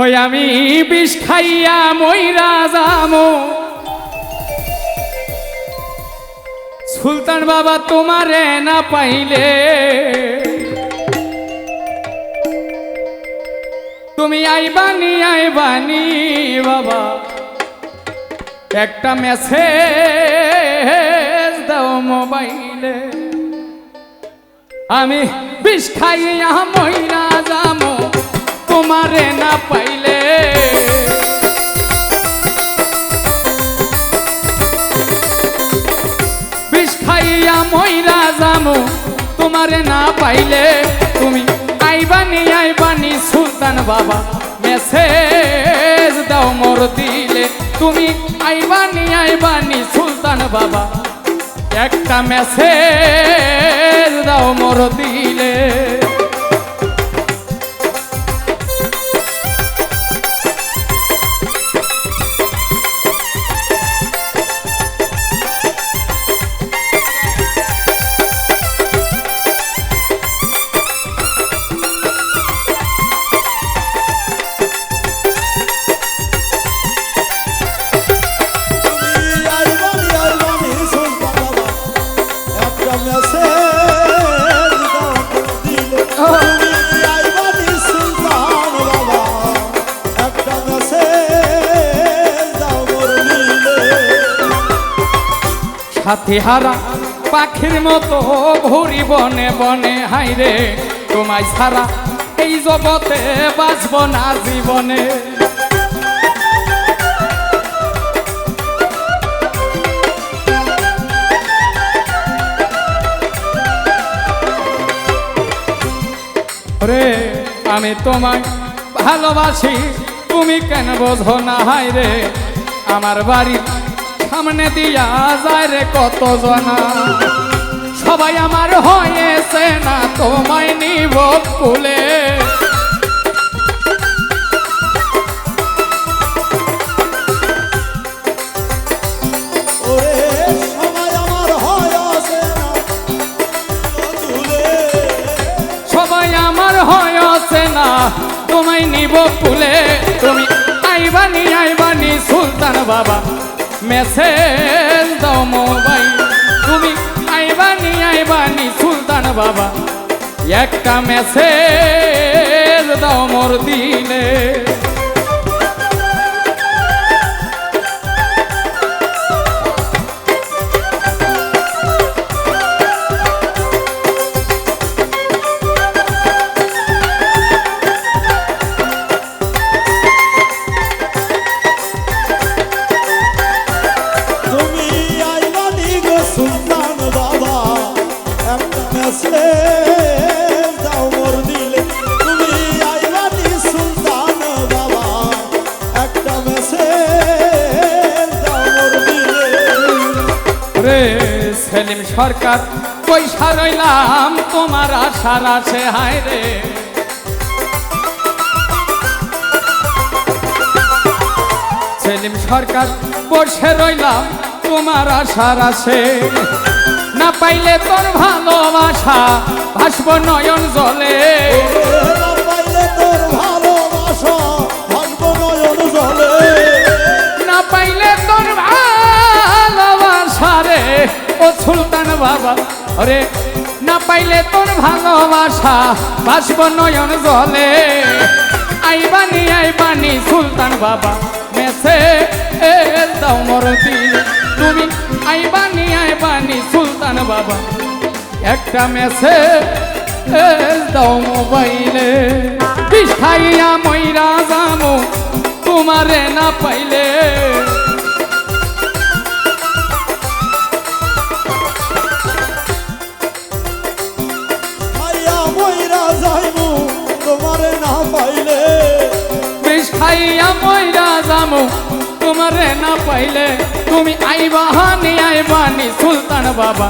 ওই আমি বিষ খাইয়া মইরা যামো সুলতান বাবা তোমারে না পাইলে। তুমি আইবানি বাবা একটা মেসেজ দাও মোবাইলে। আমি বিষ খাইয়া মইরা যামো তোমারে না পাইলে। বিষ খাইয়া মইরা যামো তোমারে না পাইলে। তুমি আইবানি সুলতান বাবা মেসেজ দাও মোর দিলে। তুমি আইবানি সুলতান বাবা একটা মেসেজ দাও মোর দিলে। সাথী হারা পাখির মতো ঘুরি বনে বনে হাইরে তোমায় ছাড়া এই জগতে বাঁচব না জীবনে। রে আমি তোমায় ভালোবাসি তুমি কেন বোঝো না হাইরে আমার বাড়ি সামনে দিয়া যায় রে কত জনা। সবাই আমার হয়েছে না তোমায় নিব কুলে। সবাই আমার হয়েছে না তোমায় নিব কুলে। তুমি আইবানি সুলতান বাবা মেসেজ দাও মোবাইল। তুমি আইবানি সুলতান বাবা একটা মেসেজ দাও মোর দিলে। সেলিম সরকার পয়সা রইলাম তোমার আশার আছে হায় রে। সেলিম সরকার বসে রইলাম তোমার আশার আছে। না পাইলে তোর ভালোবাসা ভাসব নয়ন জলে। না পাইলে তোর ভালোবাসা রে ও সুলতান বাবা রে। না পাইলে তোর ভালোবাসা ভাসব নয়ন জলে। আইবানি সুলতান বাবা মেসেজ দাও মোর দিলে। তুমি আইবানি সুলতান বাবা একটা মেসেজ দাও মোবাইলে। বিষ খাইয়া মইরা যামো তোমারে না পাইলে। বিষ খাইয়া মইরা যামো তোমারে না পাইলে। তুমি আইবানি সুলতান বাবা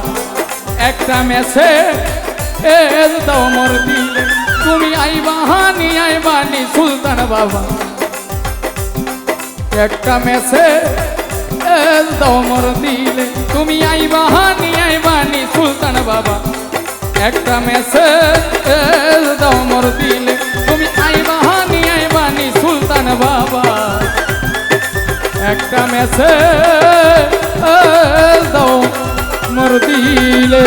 একটা মেসেজ দাও মোর দিলে। তুমি আইবানি সুলতান বাবা একটা মেসেজ দাও মোর দিলে। তুমি আইবানি সুলতান বাবা একটা মেসেজ দাও মোর দিলে। তুমি আইবা একটা মেসেজ দাও মোর দিলে